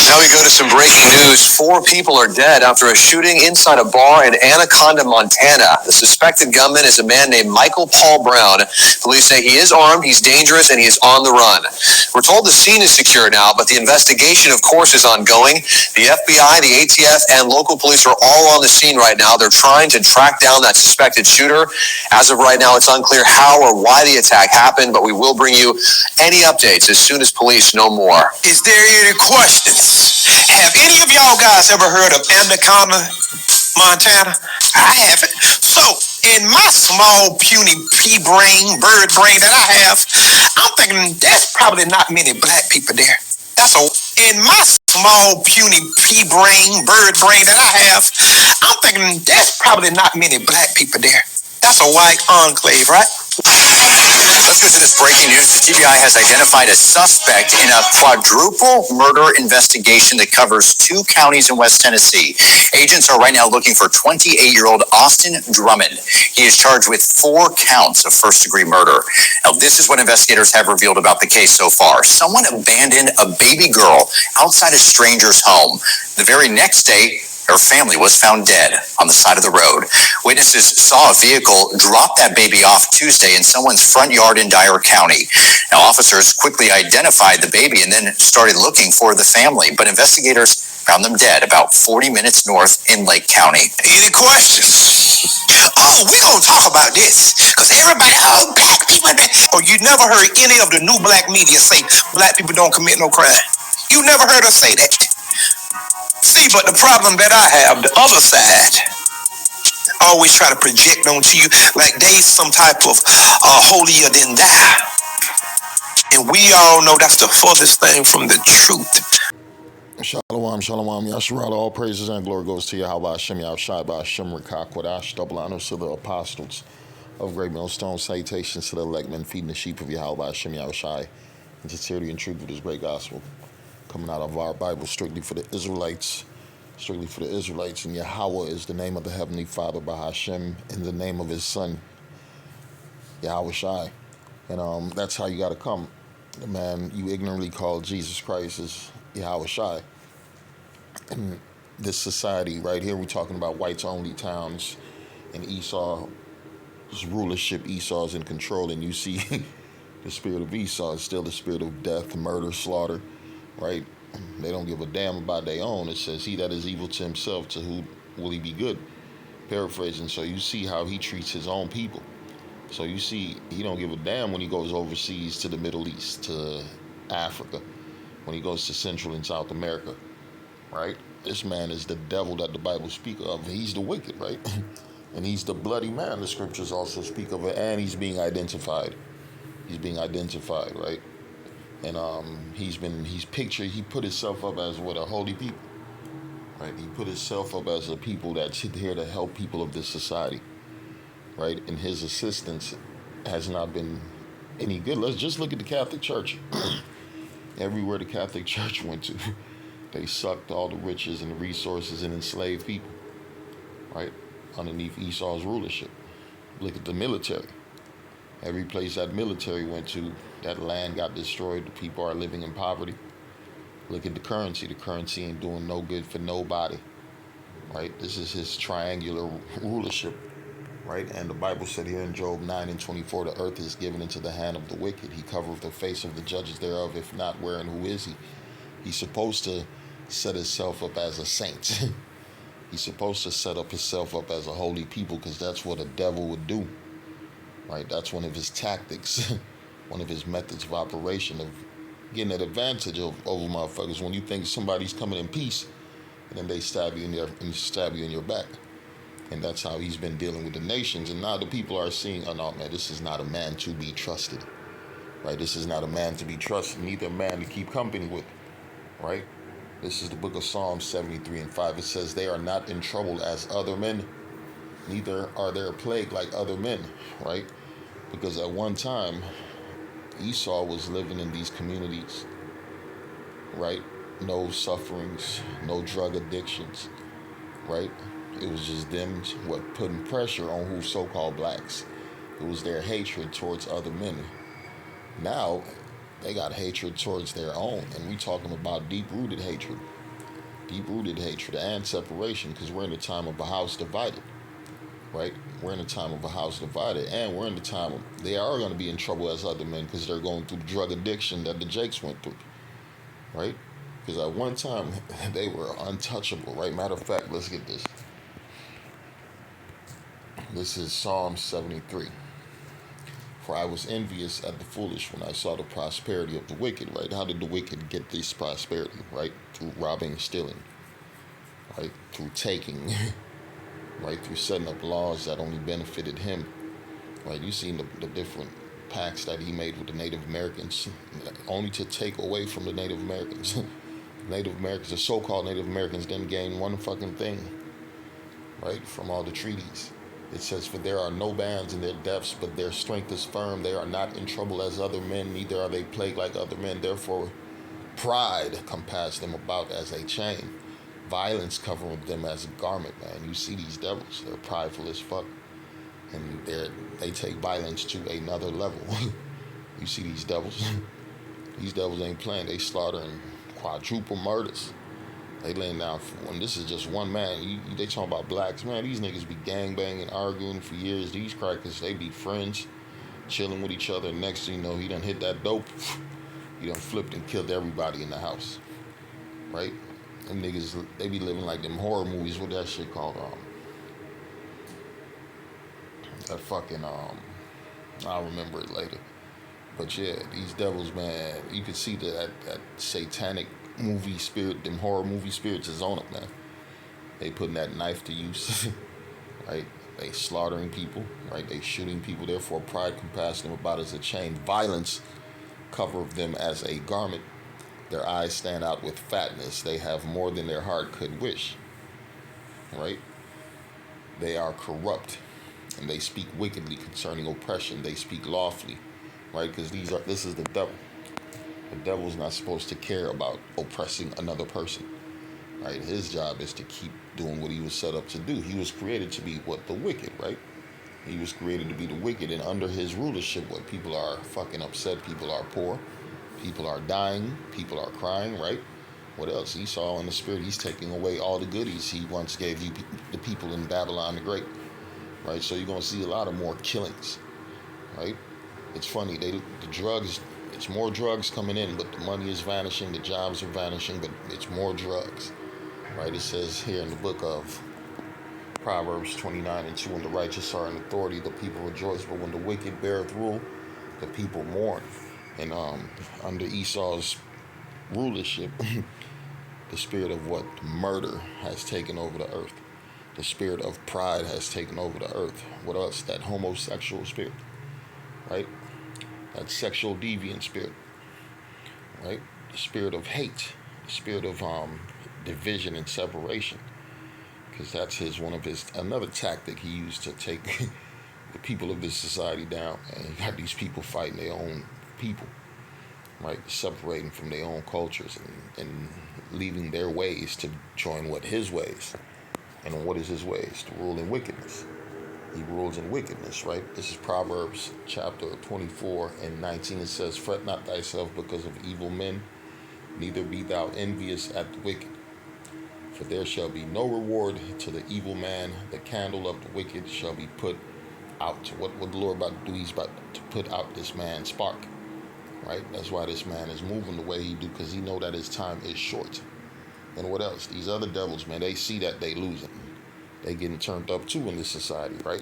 Now we go to some breaking news. 4 people are dead after a shooting inside a bar in Anaconda, Montana. The suspected gunman is a man named Michael Paul Brown. Police say he is armed, he's dangerous, and he is on the run. We're told the scene is secure now, but the investigation, of course, is ongoing. The FBI, the ATF, and local police are all on the scene right now. They're trying to track down that suspected shooter. As of right now, it's unclear how or why the attack happened, but we will bring you any updates as soon as police know more. Is there any questions? Have any of y'all guys ever heard of Anaconda, Montana? I haven't. So, in my small, puny bird brain that I have, I'm thinking there's probably not many black people there. In my small, puny bird brain that I have, I'm thinking there's probably not many black people there. That's a white enclave, right? Let's go to this breaking news. The TBI has identified a suspect in a quadruple murder investigation that covers 2 counties in West Tennessee. Agents are right now looking for 28-year-old Austin Drummond. He is charged with 4 counts of first-degree murder. Now, this is what investigators have revealed about the case so far. Someone abandoned a baby girl outside a stranger's home. The very next day, her family was found dead on the side of the road. Witnesses saw a vehicle drop that baby off Tuesday in someone's front yard in Dyer County. Now, officers quickly identified the baby and then started looking for the family, but investigators found them dead about 40 minutes north in Lake County. Any questions? Oh, we're going to talk about this, because everybody, black people, you never heard any of the new black media say black people don't commit no crime. You never heard us say that. See, but the problem that I have, the other side, always try to project onto you like they some type of holier than thou. And we all know that's the furthest thing from the truth. Shalom, shalom, Yasharala. All praises and glory goes to Yahweh Hashem, Yahushai, Hashem, Rekakwadash. Double honors to the apostles of Great Millstone. Salutations to the elect men feeding the sheep of Yahweh Hashem, Yahushai. In sincerity and truth of this great gospel, coming out of our Bible, strictly for the Israelites. And Yahweh is the name of the Heavenly Father, by Hashem, in the name of His Son, Yahweh Shai. And that's how you got to come. The man you ignorantly call Jesus Christ is Yahweh Shai. In this society right here, we're talking about whites-only towns and Esau's rulership. Esau's in control, and you see the spirit of Esau is still the spirit of death, murder, slaughter, right? They don't give a damn about their own. It says, he that is evil to himself, to who will he be good? Paraphrasing. So you see how he treats his own people. So you see he don't give a damn when he goes overseas to the Middle East, to Africa, when he goes to Central and South America, right? This man is the devil that the Bible speaks of. He's the wicked, right? And he's the bloody man, the scriptures also speak of it, and he's being identified. Right? And he put himself up as a holy people, right? He put himself up as a people that's here to help people of this society, right? And his assistance has not been any good. Let's just look at the Catholic Church. Everywhere the Catholic Church went to, they sucked all the riches and the resources and enslaved people, right? Underneath Esau's rulership. Look at the military. Every place that military went to, that land got destroyed. The people are living in poverty. Look at the currency. The currency ain't doing no good for nobody, right? This is his triangular rulership, right? And the Bible said here in Job 9:24, the earth is given into the hand of the wicked. He covereth the face of the judges thereof. If not, where and who is he? He's supposed to set himself up as a saint. He's supposed to set up himself up as a holy people, because that's what a devil would do, right? That's one of his tactics, one of his methods of operation, of getting an advantage over motherfuckers. When you think somebody's coming in peace, and then they stab you in your back. And that's how he's been dealing with the nations. And now the people are seeing, oh no, man, this is not a man to be trusted, right? This is not a man to be trusted, neither a man to keep company with, right? This is the book of Psalms 73:5. It says, they are not in trouble as other men, neither are they plagued like other men, right? Because at one time, Esau was living in these communities, right? No sufferings, no drug addictions, right? It was just them putting pressure on who so-called blacks. It was their hatred towards other men. Now, they got hatred towards their own, and we talking about deep-rooted hatred. Deep-rooted hatred and separation, because we're in a time of a house divided, right? We're in a time of a house divided, and we're in the time of, they are going to be in trouble as other men because they're going through drug addiction that the Jakes went through, right? Because at one time, they were untouchable, right? Matter of fact, let's get this. This is Psalm 73. For I was envious at the foolish when I saw the prosperity of the wicked, right? How did the wicked get this prosperity, right? Through robbing, stealing, right? Through taking, right? Through setting up laws that only benefited him, right? You've seen the different pacts that he made with the Native Americans, only to take away from the Native Americans. Native Americans, the so-called Native Americans, didn't gain one fucking thing, right? From all the treaties. It says, for there are no bands in their depths, but their strength is firm. They are not in trouble as other men, neither are they plagued like other men. Therefore, pride compassed them about as a chain. Violence covered them as a garment, man. You see these devils, they're prideful as fuck. And they take violence to another level. You see these devils. These devils ain't playing. They slaughtering quadruple murders. They laying down for, and this is just one man. They talking about blacks, man. These niggas be gangbanging, arguing for years. These crackers, they be friends, chilling with each other. Next thing you know, he done hit that dope. He done flipped and killed everybody in the house, right? Them niggas, they be living like them horror movies. What that shit called? That fucking I'll remember it later. But yeah, these devils, man. You can see that satanic movie spirit, them horror movie spirits is on them, man. They putting that knife to use, right? They slaughtering people, right? They shooting people. Therefore, pride compassed them about as a chain. Violence covered them as a garment. Their eyes stand out with fatness. They have more than their heart could wish, right? They are corrupt, and they speak wickedly concerning oppression. They speak lawfully, right? Because this is the devil. The devil's not supposed to care about oppressing another person, right? His job is to keep doing what he was set up to do. He was created to be what? The wicked, right? He was created to be the wicked, and under his rulership, what? People are fucking upset, people are poor, people are dying, people are crying, right? What else? Esau in the spirit, he's taking away all the goodies he once gave you, the people in Babylon the Great, right? So you're going to see a lot of more killings, right? It's funny, the drugs, it's more drugs coming in, but the money is vanishing, the jobs are vanishing, but it's more drugs, right? It says here in the book of Proverbs 29:2, when the righteous are in authority, the people rejoice, but when the wicked beareth rule, the people mourn. And under Esau's rulership, the spirit of what? Murder has taken over the earth. The spirit of pride has taken over the earth. What else? That homosexual spirit, right? That sexual deviant spirit, right? The spirit of hate, the spirit of division and separation, because that's another tactic he used to take the people of this society down. And you got these people fighting their own people, right? Separating from their own cultures and leaving their ways to join his ways. And what is his ways? To rule in wickedness. He rules in wickedness, right? This is Proverbs chapter 24:19. It says, fret not thyself because of evil men, neither be thou envious at the wicked. For there shall be no reward to the evil man. The candle of the wicked shall be put out. What the Lord about to do? He's about to put out this man's spark, right? That's why this man is moving the way he do, because he know that his time is short. And what else? These other devils, man, they see that they losing. They getting turned up too in this society, right?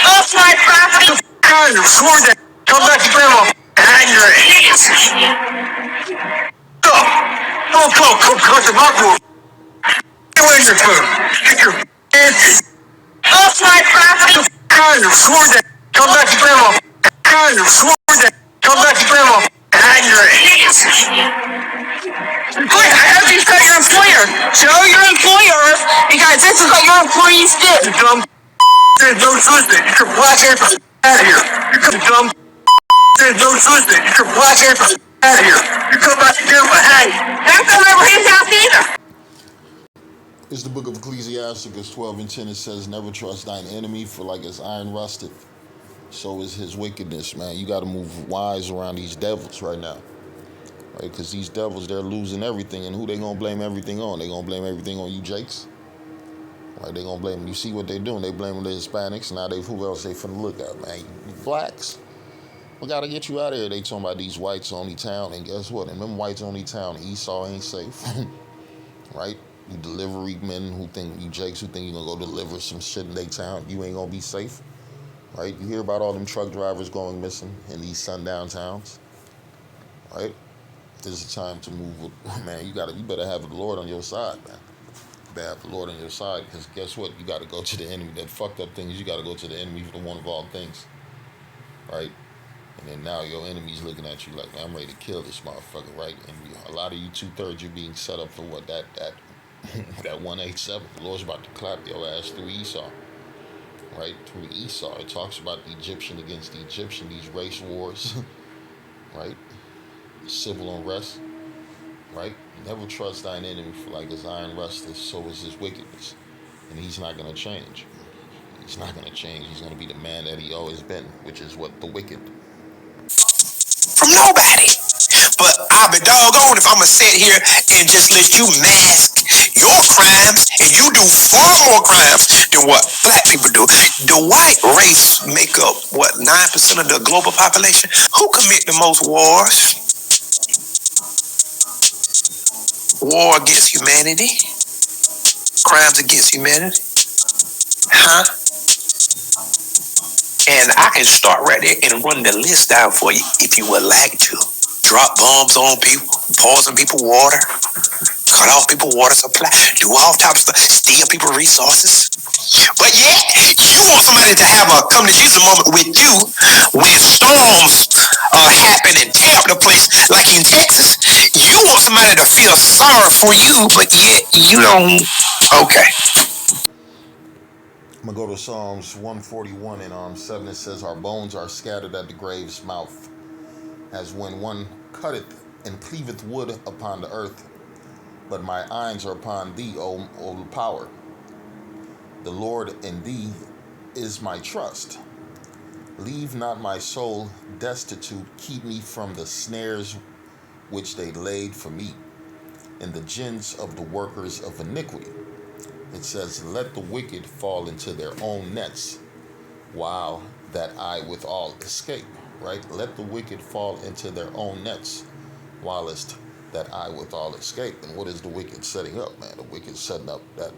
Off my property. Come back to grandma. Don't come to my room. Where's your food? Get your off my property. Come back to grandma. Come back to grandma. I have you tell your employer. Show your employer, because this is what your employees did. You dumb. There's no such thing. Get your black ass out of here. You come dumb. There's no such thing. Get your black ass out of here. You come back to grandma. Hey, next time I ever It's the book of Ecclesiasticus 12 and 10. It says, never trust thine enemy, for like as iron rusteth, so is his wickedness, man. You got to move wise around these devils right now, right? Because these devils, they're losing everything. And who they going to blame everything on? They going to blame everything on you Jakes? Right? They going to blame them. You see what they doing? They blaming the Hispanics. Now who else they finna look at, man? You blacks. We got to get you out of here. They talking about these whites only town. And guess what? In them whites only town, Esau ain't safe. Right? You delivery men who think, you Jakes who think you going to go deliver some shit in their town, you ain't going to be safe. Right? You hear about all them truck drivers going missing in these sundown towns. Right? This is a time to move. Man, you better have the Lord on your side, man. You better have the Lord on your side, because guess what? You got to go to the enemy. That fucked up things, you got to go to the enemy for the one of all things. Right? And then now your enemy's looking at you like, man, I'm ready to kill this motherfucker, right? And a lot of you 2/3, you're being set up for what? That 187. The Lord's about to clap your ass through Esau. Right? Through Esau. It talks about the Egyptian against the Egyptian, these race wars. Right? Civil unrest. Right? Never trust thine enemy, for like as iron rusteth, so is his wickedness. And he's not going to change. He's not going to change. He's going to be the man that he always been, which is what? The wicked. From nobody. But I'll be doggone if I'm going to sit here and just let you mask your crimes, and you do far more crimes than what black people do. The white race make up, what, 9% of the global population? Who commit the most wars? War against humanity? Crimes against humanity? Huh? And I can start right there and run the list down for you if you would like to. Drop bombs on people, poison people water, cut off people water supply, do all types of stuff, steal people resources. But yet, you want somebody to have a come to Jesus moment with you when storms happen and tear up the place, like in Texas. You want somebody to feel sorry for you, but yet you don't. Okay. I'm going to go to Psalms 141 and 7. It says, our bones are scattered at the grave's mouth, as when one cutteth and cleaveth wood upon the earth. But my eyes are upon thee, O power. The Lord in thee is my trust. Leave not my soul destitute. Keep me from the snares which they laid for me, and the gins of the workers of iniquity. It says, let the wicked fall into their own nets, while that I withal escape. Right? Let the wicked fall into their own nets, whilst that I withal escape. And what is the wicked setting up, man? The wicked setting up that,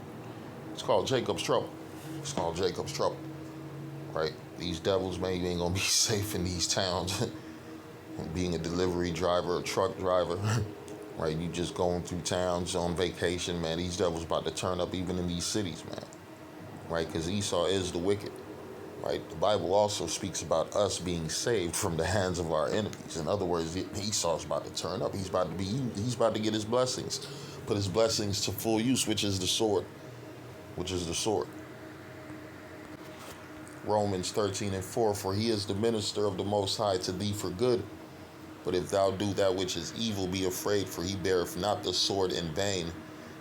it's called Jacob's trouble. It's called Jacob's trouble. Right? These devils, man, you ain't gonna be safe in these towns. Being a delivery driver, a truck driver, right? You just going through towns on vacation, man. These devils about to turn up even in these cities, man. Right? Because Esau is the wicked. Right? The Bible also speaks about us being saved from the hands of our enemies. In other words, Esau's about to turn up. He's about to get his blessings, put his blessings to full use, which is the sword. Which is the sword. Romans 13 and 4, for he is the minister of the Most High to thee for good. But if thou do that which is evil, be afraid, for he beareth not the sword in vain.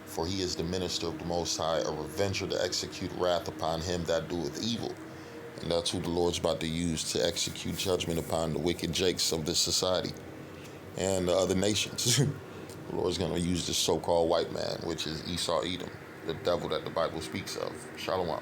For he is the minister of the Most High, a revenger to execute wrath upon him that doeth evil. And that's who the Lord's about to use to execute judgment upon the wicked Jakes of this society and the other nations. The Lord's going to use this so-called white man, which is Esau Edom, the devil that the Bible speaks of. Shalom.